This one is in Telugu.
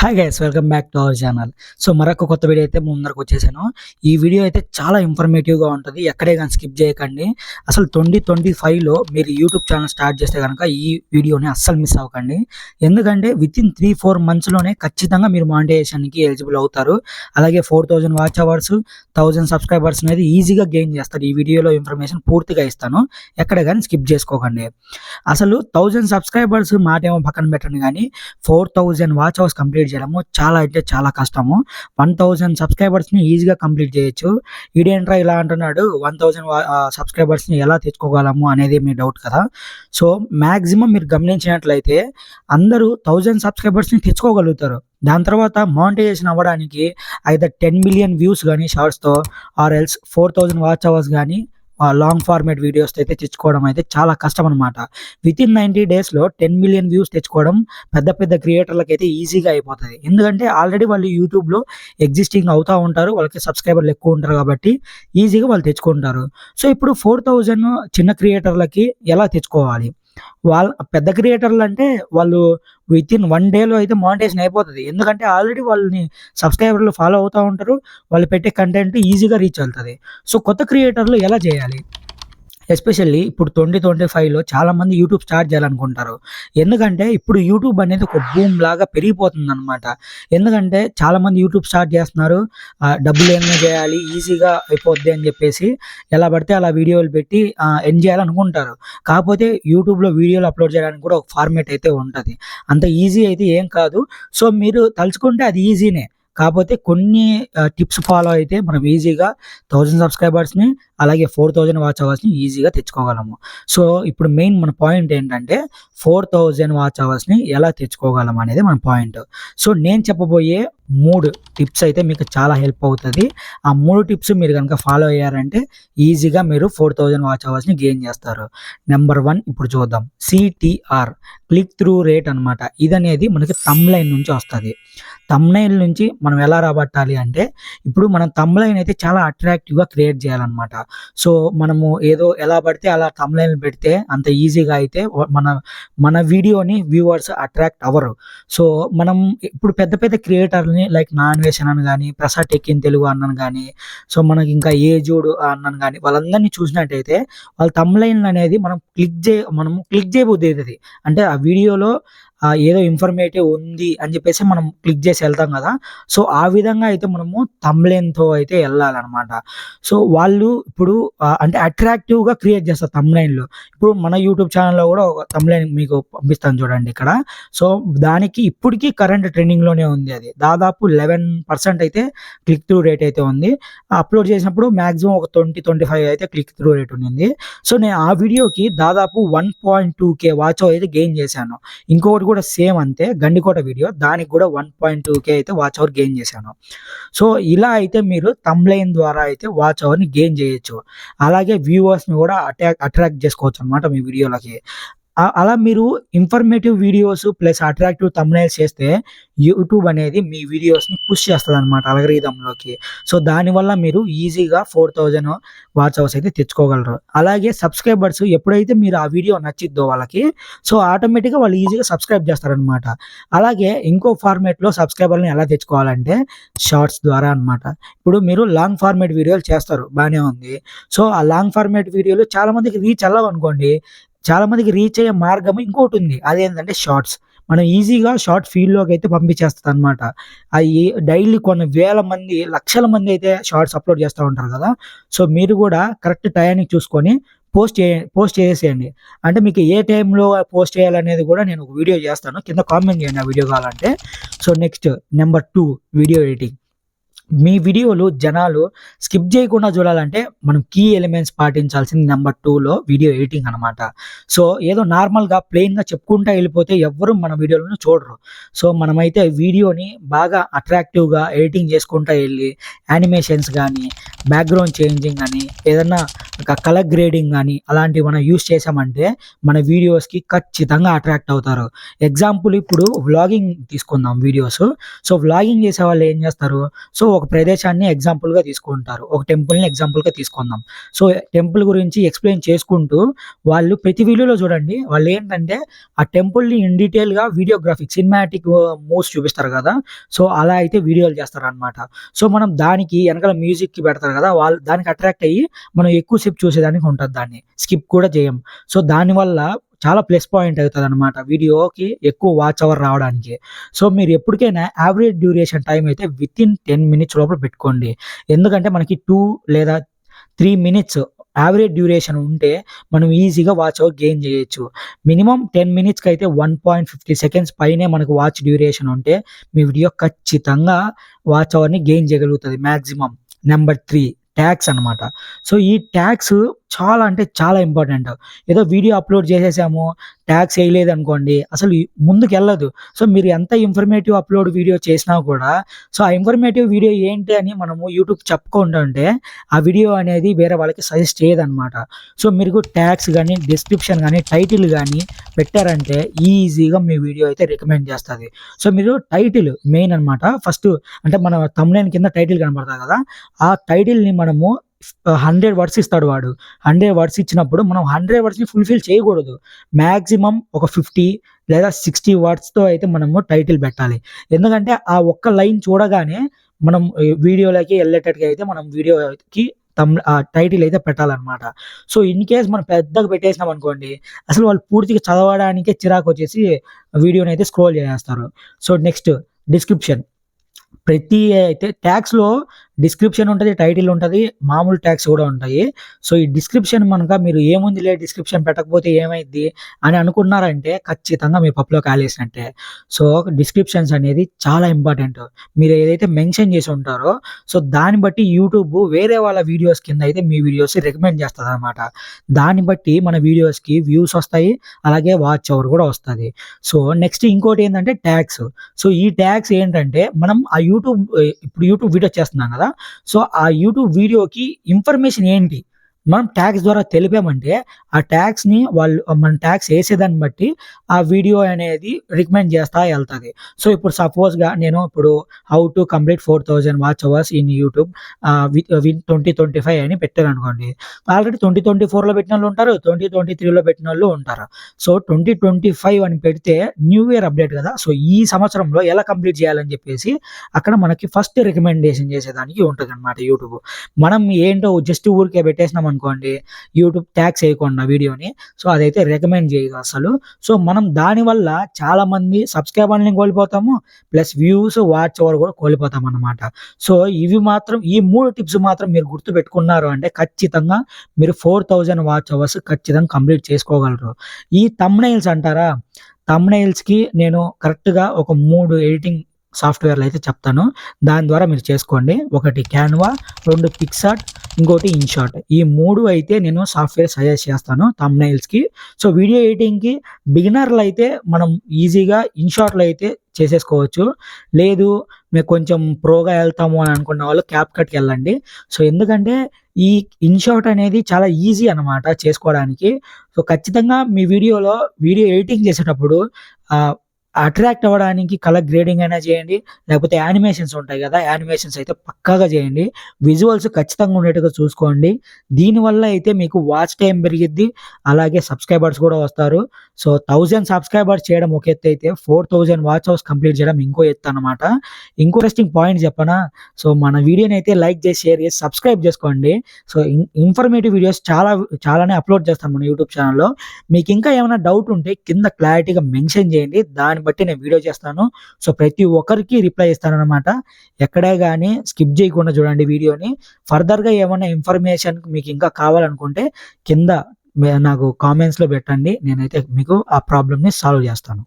Hi guys, welcome back to our channel. So మరొక కొత్త వీడియో అయితే ముందరకు వచ్చేసాను. ఈ వీడియో అయితే చాలా ఇన్ఫర్మేటివ్గా ఉంటుంది, ఎక్కడే కానీ స్కిప్ చేయకండి. అసలు 2025లో మీరు యూట్యూబ్ ఛానల్ స్టార్ట్ చేస్తే కనుక ఈ వీడియోని అస్సలు మిస్ అవ్వకండి. ఎందుకంటే విత్ ఇన్ 3-4 మంత్స్లోనే ఖచ్చితంగా మీరు మానిటైజేషన్కి ఎలిజిబుల్ అవుతారు. అలాగే 4000 వాచ్ అవర్స్, 1000 సబ్స్క్రైబర్స్ అనేది ఈజీగా గెయిన్ చేస్తారు. ఈ వీడియోలో ఇన్ఫర్మేషన్ పూర్తిగా ఇస్తాను, ఎక్కడే కానీ స్కిప్ చేసుకోకండి. అసలు 1000 సబ్స్క్రైబర్స్ మాట ఏమో పక్కన పెట్టండి, కానీ 4000 వాచ్ అవర్స్ కంప్లీట్ చేయడము చాలా అంటే చాలా కష్టము. 1000 సబ్స్క్రైబర్స్ని ఈజీగా కంప్లీట్ చేయొచ్చు. ఈడేంట్రా ఇలా అంటున్నాడు, 1000 సబ్స్క్రైబర్స్ని ఎలా తెచ్చుకోగలము అనేది మీ డౌట్ కదా. సో మ్యాక్సిమం మీరు గమనించినట్లయితే అందరూ 1000 సబ్స్క్రైబర్స్ని తెచ్చుకోగలుగుతారు. దాని తర్వాత మానిటైజేషన్ అవ్వడానికి ఐదర్ 10 మిలియన్ వ్యూస్ కానీ షార్ట్స్తో, ఆర్ ఎల్స్ 4000 వాచ్ అవర్స్ కానీ లాంగ్ ఫార్మేట్ వీడియోస్ అయితే తెచ్చుకోవడం అయితే చాలా కష్టం అనమాట. విత్ ఇన్ 90 డేస్లో 10 మిలియన్ వ్యూస్ తెచ్చుకోవడం పెద్ద పెద్ద క్రియేటర్లకు అయితే ఈజీగా అయిపోతుంది. ఎందుకంటే ఆల్రెడీ వాళ్ళు యూట్యూబ్లో ఎగ్జిస్టింగ్ అవుతూ ఉంటారు, వాళ్ళకి సబ్స్క్రైబర్లు ఎక్కువ ఉంటారు కాబట్టి ఈజీగా వాళ్ళు తెచ్చుకుంటారు. సో ఇప్పుడు 4000 చిన్న క్రియేటర్లకి ఎలా తెచ్చుకోవాలి? వాళ్ళ పెద్ద క్రియేటర్లు అంటే వాళ్ళు విత్ ఇన్ 1 డేలో అయితే మానిటైజేషన్ అయిపోతుంది. ఎందుకంటే ఆల్రెడీ వాళ్ళని సబ్స్క్రైబర్లు ఫాలో అవుతూ ఉంటారు, వాళ్ళు పెట్టే కంటెంట్ ఈజీగా రీచ్ అవుతుంది. సో కొత్త క్రియేటర్లు ఎలా చేయాలి? ఎస్పెషల్లీ ఇప్పుడు 2025లో చాలామంది యూట్యూబ్ స్టార్ట్ చేయాలనుకుంటారు. ఎందుకంటే ఇప్పుడు యూట్యూబ్ అనేది ఒక బూమ్ లాగా పెరిగిపోతుందనమాట. ఎందుకంటే చాలామంది యూట్యూబ్ స్టార్ట్ చేస్తున్నారు, డబ్బులు ఏమైనా చేయాలి, ఈజీగా అయిపోద్ది అని చెప్పేసి ఎలా పడితే అలా వీడియోలు పెట్టి ఎర్న్ చేయాలనుకుంటారు. కాకపోతే యూట్యూబ్లో వీడియోలు అప్లోడ్ చేయడానికి కూడా ఒక ఫార్మేట్ అయితే ఉంటుంది. అంత ఈజీ అయితే ఏం కాదు. సో మీరు తలుచుకుంటే అది ఈజీనే. కాకపోతే కొన్ని టిప్స్ ఫాలో అయితే మనం ఈజీగా 1000 సబ్స్క్రైబర్స్ని అలాగే 4000 వాచ్ అవర్స్ని ఈజీగా తెచ్చుకోగలము. సో ఇప్పుడు మెయిన్ మన పాయింట్ ఏంటంటే 4000 వాచ్ అవర్స్ని ఎలా తెచ్చుకోగలం అనేది మన పాయింట్. సో నేను చెప్పబోయే 3 టిప్స్ అయితే మీకు చాలా హెల్ప్ అవుతుంది. ఆ 3 టిప్స్ మీరు కనుక ఫాలో అయ్యారంటే ఈజీగా మీరు 4000 వాచ్ అవర్స్ని గెయిన్ చేస్తారు. నెంబర్ 1 ఇప్పుడు చూద్దాం. CTR, క్లిక్ త్రూ రేట్ అనమాట. ఇది అనేది మనకి థంబ్నైల్ నుంచి వస్తుంది. థంబ్నైల్ నుంచి మనం ఎలా రాబట్టాలి అంటే, ఇప్పుడు మనం థంబ్నైల్ అయితే చాలా అట్రాక్టివ్గా క్రియేట్ చేయాలన్నమాట. సో మనము ఏదో ఎలా పడితే అలా థంబ్నైల్ పెడితే అంత ఈజీగా అయితే మన వీడియోని వ్యూవర్స్ అట్రాక్ట్ అవ్వరు. సో మనం ఇప్పుడు పెద్ద పెద్ద క్రియేటర్ని లైక్ నాన్వేషన్ అని కానీ, ప్రసాద్ టెక్ ఇన్ తెలుగు అన్నను కానీ, సో మనకి ఇంకా ఏజూడ్ అన్నను కానీ, వాళ్ళందరినీ చూసినట్టయితే వాళ్ళ థంబ్నైల్ అనేది మనము క్లిక్ చేయబుద్ధి అవుతుంది. అంటే ఆ వీడియోలో ఏదో ఇన్ఫర్మేటివ్ ఉంది అని చెప్పేసి మనం క్లిక్ చేసి వెళ్తాం కదా. సో ఆ విధంగా అయితే మనము థంబ్నైల్తో అయితే వెళ్ళాలన్నమాట. సో వాళ్ళు ఇప్పుడు అంటే అట్రాక్టివ్గా క్రియేట్ చేస్తారు థంబ్నైల్‌లో. ఇప్పుడు మన యూట్యూబ్ ఛానల్‌లో కూడా ఒక థంబ్నైల్ మీకు పంపిస్తాను చూడండి ఇక్కడ. సో దానికి ఇప్పటికీ కరెంట్ ట్రెండింగ్‌లోనే ఉంది. అది దాదాపు 11% అయితే క్లిక్ త్రూ రేట్ అయితే ఉంది. అప్లోడ్ చేసినప్పుడు మాక్సిమం ఒక 20-25 అయితే క్లిక్ త్రూ రేట్ ఉండింది. సో నేను ఆ వీడియోకి దాదాపు 1.2K వాచ్ అవర్ అయితే గెయిన్ చేశాను. ఇంకొకటి కూడా సేమ్ అంతే, గండికోట వీడియో, దానికి కూడా 1.2K అయితే వాచ్ అవర్ గెయిన్ చేశాను. సో ఇలా అయితే మీరు థంబ్నైల్ ద్వారా అయితే వాచ్ అవర్ని గెయిన్ చేయొచ్చు. అలాగే వ్యూవర్స్ని కూడా అట్రాక్ట్ చేసుకోవచ్చు అనమాట మీ వీడియోలకి. అలా మీరు informative videos plus attractive thumbnails చేస్తే యూట్యూబ్ అనేది మీ వీడియోస్ని పుష్ చేస్తుందన్నమాట అల్గోరిథంలోకి. సో దానివల్ల మీరు ఈజీగా 4000 వాచ్ అవర్స్ అయితే తెచ్చుకోగలరు. అలాగే సబ్స్క్రైబర్స్ ఎప్పుడైతే మీరు ఆ వీడియో నచ్చిద్దో వాళ్ళకి, సో ఆటోమేటిక్గా వాళ్ళు ఈజీగా సబ్స్క్రైబ్ చేస్తారనమాట. అలాగే ఇంకో ఫార్మేట్లో సబ్స్క్రైబర్ని ఎలా తెచ్చుకోవాలంటే షార్ట్స్ ద్వారా అనమాట. ఇప్పుడు మీరు లాంగ్ ఫార్మేట్ వీడియోలు చేస్తారు, బాగానే ఉంది. సో ఆ లాంగ్ ఫార్మేట్ వీడియోలు చాలామందికి రీచ్ అవ్వవనుకోండి, చాలామందికి రీచ్ అయ్యే మార్గం ఇంకోటి ఉంది. అదేంటంటే షార్ట్స్. మనం ఈజీగా షార్ట్ ఫీల్డ్‌లోకి అయితే పంపించేస్తదనమాట. అయి డైలీ కొన్ని వేల మంది, లక్షల మంది అయితే షార్ట్స్ అప్లోడ్ చేస్తూ ఉంటారు కదా. సో మీరు కూడా కరెక్ట్ టయానికి చూసుకొని పోస్ట్ చేసేయండి. అంటే మీకు ఏ టైంలో పోస్ట్ చేయాలనేది కూడా నేను ఒక వీడియో చేస్తాను, కింద కామెంట్ చేయండి ఆ వీడియో కావాలంటే. So next number 2, video editing. మీ వీడియోలు జనాలు స్కిప్ చేయకుండా చూడాలంటే మనం కీ ఎలిమెంట్స్ పాటించాల్సింది నెంబర్ 2లో వీడియో ఎడిటింగ్ అనమాట. సో ఏదో నార్మల్‌గా ప్లెయిన్‌గా చెప్పుకుంటా వెళ్ళిపోతే ఎవ్వరు మన వీడియోలను చూడరు. సో మనమైతే వీడియోని బాగా అట్రాక్టివ్‌గా ఎడిటింగ్ చేసుకుంటా వెళ్ళి యానిమేషన్స్ కానీ, బ్యాక్‌గ్రౌండ్ చేంజింగ్ కానీ, ఏదన్నా కలర్ గ్రేడింగ్ కానీ అలాంటివి మనం యూజ్ చేసామంటే మన వీడియోస్‌కి ఖచ్చితంగా అట్రాక్ట్ అవుతారు. ఎగ్జాంపుల్ ఇప్పుడు వ్లాగింగ్ తీసుకుందాం వీడియోస్. సో వ్లాగింగ్ చేసేవాళ్ళు ఏం చేస్తారు, సో ఒక ప్రదేశాన్ని ఎగ్జాంపుల్‌గా తీసుకుంటారు. ఒక టెంపుల్‌ని ఎగ్జాంపుల్‌గా తీసుకుందాం. సో, టెంపుల్ గురించి ఎక్స్‌ప్లెయిన్ చేసుకుంటూ వాళ్ళు ప్రతి వీడియోలో చూడండి వాళ్ళేంటంటే ఆ టెంపుల్‌ని ఇన్ డీటెయిల్‌గా వీడియోగ్రాఫిక్ సినిమాటిక్ మూవ్స్ చూపిస్తారు గదా! సో, అలా అయితే వీడియోలు చేస్తారనమాట. సో, మనం దానికి ఎనకాల మ్యూజిక్‌కి పెడతారు గదా! వాళ్ళు దానికి అట్రాక్ట్ అయ్యి మనం ఎక్కువ సేపు చూసేదానికి ఉంటది దాన్ని. స్కిప్ కూడా చేయం. సో, దానివల్ల చాలా ప్లస్ పాయింట్ అవుతదనమాట. వీడియోకి ఎక్కువ వాచ్ అవర్ రావడానికి. సో, మీరు ఎప్పటికైనా యావరేజ్ డ్యూరేషన్ టైమ్ అయితే వితిన్ 10 మినిట్స్ లోపల పెట్టుకోండి. ఎందుకంటే మనకి 2 లేదా 3 మినిట్స్ యావరేజ్ డ్యూరేషన్ ఉంటే మనం ఈజీగా వాచ్ అవర్ గెయిన్ చేయొచ్చు. మినిమమ్ 10 మినిట్స్‌కైతే 1.50 సెకండ్స్ పైనే మనకు వాచ్ డ్యూరేషన్ ఉంటే మీ వీడియో ఖచ్చితంగా వాచ్ అవర్‌ని గెయిన్ చేయగలుగుతది మాక్సిమం. నంబర్ 3 ట్యాగ్స్ అనమాట. సో, ఈ ట్యాగ్స్ చాలా అంటే చాలా ఇంపార్టెంట్. ఏదో వీడియో అప్‌లోడ్ చేసేసాము, ట్యాగ్స్ ఎయలేదనుకోండి అసలు ముందుకెళ్ళదు. సో, మీరు ఎంత ఇన్ఫర్మేటివ్ అప్‌లోడ్ వీడియో చేసినా కూడా సో, ఆ ఇన్ఫర్మేటివ్ వీడియో ఏంటి అని మనము యూట్యూబ్‌కి చెప్పుకుంటుంటే ఆ వీడియో అనేది వేరే వాళ్ళకి సజెస్ట్ చేయదనమాట. సో, మీరు ట్యాగ్స్ గాని, డిస్క్రిప్షన్ గాని, టైటిల్ గాని పెట్టారంటే ఈజీగా మీ వీడియో అయితే రికమెండ్ చేస్తది. సో, మీరు టైటిల్ మెయిన్ అనమాట. ఫస్ట్ అంటే మన థంబ్‌నెయిల్ కింద టైటిల్ కనపడతది కదా! ఆ టైటిల్‌ని మనము 100 వర్డ్స్ ఇస్తాడు వాడు. 100 వర్డ్స్ ఇచ్చినప్పుడు మనం 100 వర్డ్స్‌ని ఫుల్‌ఫిల్ చేయకూడదు. మాక్సిమం ఒక 50 లేదా 60 వర్డ్స్‌తో అయితే మనము టైటిల్ పెట్టాలి. ఎందుకంటే ఆ ఒక్క లైన్ చూడగానే మనం వీడియోలోకి ఎళ్ళేటట్టుగా అయితే మనం వీడియోకి టైటిల్ అయితే పెట్టాలనమాట. సో, ఇన్ కేస్ మనం పెద్దగా పెట్టేసినామనుకోండి అసలు వాళ్ళు పూర్తిగా చదవడానికే చిరాకొచ్చేసి వీడియోనైతే స్క్రోల్ చేసేస్తారు. So, next description. ప్రతి అయితే ట్యాగ్స్‌లో డిస్క్రిప్షన్ ఉంటది, టైటిల్ ఉంటది, మామూలు ట్యాగ్స్ గూడా ఉంటాయి. సో, ఈ డిస్క్రిప్షన్ మీరు ఏముందిలే డిస్క్రిప్షన్ పెట్టకపోతే ఏమైద్ది అని అనుకున్నారంటే ఖచ్చితంగా మీ పప్పులో కాలేసినట్టే. సో, డిస్క్రిప్షన్స్ అనేది చాలా ఇంపార్టెంట్. మీరు ఏదైతే మెన్షన్ చేసి ఉంటారో సో, దాన్ని బట్టి యూట్యూబ్ వేరే వాళ్ళ వీడియోస్ కింద అయితే మీ వీడియోస్ రికమెండ్ చేస్తదనమాట. దాన్ని బట్టి మన వీడియోస్‌కి వ్యూస్ వస్తాయి. అలాగే వాచ్ అవర్ గూడా వస్తది. సో, నెక్స్ట్ ఇంకోటేందంటే ట్యాగ్స్. సో, ఈ ట్యాగ్స్ ఏంటంటే మనం ఆ ఇప్పుడు యూట్యూబ్ వీడియో చేస్తున్నాం గదా! సో, ఆ యూట్యూబ్ వీడియోకి ఇన్ఫర్మేషన్ ఏంటి? మనం ట్యాగ్స్ ద్వారా తెలిపామంటే, ఆ ట్యాగ్స్‌ని వాళ్ళు మనం ట్యాగ్స్ ఏసేదాన్ని బట్టి ఆ వీడియో అనేది రికమెండ్ చేస్తా ఎళ్తది. సో, ఇప్పుడు సపోజ్‌గా నేను ఇప్పుడు how to complete 4000 watch hours in YouTube win 2025 అని పెట్టాననుకోండి. ఆల్రెడీ 2024లో పెట్టినోళ్ళుంటారు. 2023లో పెట్టినోళ్ళు ఉంటారు. సో, 2025 అని పెడితే న్యూ ఇయర్ అప్‌డేట్ గదా! సో, ఈ సంవత్సరంలో ఎలా కంప్లీట్ చేయాలని చెప్పేసి అక్కడ మనకి ఫస్ట్ రికమెండేషన్ చేసేదానికి ఉంటదనమాట యూట్యూబ్. మనం ఏంటో జస్ట్ ఊరికే పెట్టేసినామనుకోండి యూట్యూబ్ ట్యాగ్స్ ఎయకుండా వీడియోని. సో, అదైతే రికమెండ్ చేయదు అసలు. సో, మనం దానివల్ల చాలామంది సబ్‌స్క్రైబర్‌లని కోల్పోతాము. ప్లస్ వ్యూస్, వాచ్ అవర్ కూడా కోల్పోతామనమాట. సో, ఇవి మాత్రం ఈ 3 టిప్స్ మాత్రం మీరు గుర్తుపెట్టుకున్నారు అంటే ఖచ్చితంగా మీరు 4000 వాచ్ అవర్స్ ఖచ్చితంగా కంప్లీట్ చేసుకోగలరు. ఈ థంబ్‌నెయిల్స్ అంటారా? థంబ్‌నెయిల్స్‌కి నేను కరెక్ట్‌గా ఒక 3 ఎడిటింగ్ సాఫ్ట్‌వేర్‌లు అయితే చెప్తాను. దాని ద్వారా మీరు చేసుకోండి. ఒకటి క్యాన్వా, 2 పిక్సార్ట్, ఇంకోటి ఇన్‌షాట్. ఈ 3 అయితే నేను సాఫ్ట్‌వేర్ సజెస్ట్ చేస్తాను థంబ్‌నెయిల్స్‌కి. సో, వీడియో ఎడిటింగ్‌కి బిగినర్‌లయితే మనం ఈజీగా ఇన్‌షాట్‌లో అయితే చేసేసుకోవచ్చు. లేదు మేము కొంచెం ప్రోగా ఎళ్తాము అని అనుకున్న వాళ్ళు క్యాప్‌కట్‌కెళ్ళండి. సో, ఎందుకంటే ఈ ఇన్‌షాట్ అనేది చాలా ఈజీ అనమాట చేసుకోవడానికి. సో, ఖచ్చితంగా మీ వీడియో ఎడిటింగ్ చేసేటప్పుడు ఆహ్, అట్రాక్ట్ అవ్వడానికి కలర్ గ్రేడింగ్ అయినా చేయండి. లేకపోతే యానిమేషన్స్ ఉంటాయి గదా! యానిమేషన్స్ అయితే పక్కాగా చేయండి. విజువల్స్ ఖచ్చితంగా ఉండేట్టుగా చూసుకోండి. దీనివల్ల అయితే మీకు వాచ్ టైమ్ పెరిగిద్ది. అలాగే సబ్‌స్క్రైబర్స్ కూడా వస్తారు. సో, 1000 సబ్‌స్క్రైబర్స్ చేయడం ఒక ఎత్తయితే 4000 వాచ్ అవర్స్ కంప్లీట్ చేయడం ఇంకో ఎత్తనమాట. ఇంట్రెస్టింగ్ పాయింట్ చెప్పనా? సో, మన వీడియోనైతే లైక్ చేసి, షేర్ చేసి, సబ్స్క్రైబ్ చేసుకోండి. సో, ఇన్ఫర్మేటివ్ వీడియోస్ చాలానే అప్‌లోడ్ చేస్తాను మన యూట్యూబ్ ఛానెల్‌లో. మీకింకా ఏమైనా డౌట్ ఉంటే కింద క్లారిటీగా మెన్షన్ చేయండి. దాన్ని బట్టి నేను వీడియో చేస్తాను. సో, ప్రతి ఒక్కరికి రిప్లై ఇస్తాననమాట. ఎక్కడే గాని స్కిప్ చేయకుండా చూడండి వీడియోని. ఫర్దర్‌గా ఏమన్నా ఇన్ఫర్మేషన్ మీకింకా కావాలనుకుంటే కింద నాకు కామెంట్స్‌లో పెట్టండి. నేనైతే మీకు ఆ ప్రాబ్లమ్‌ని సాల్వ్ చేస్తాను.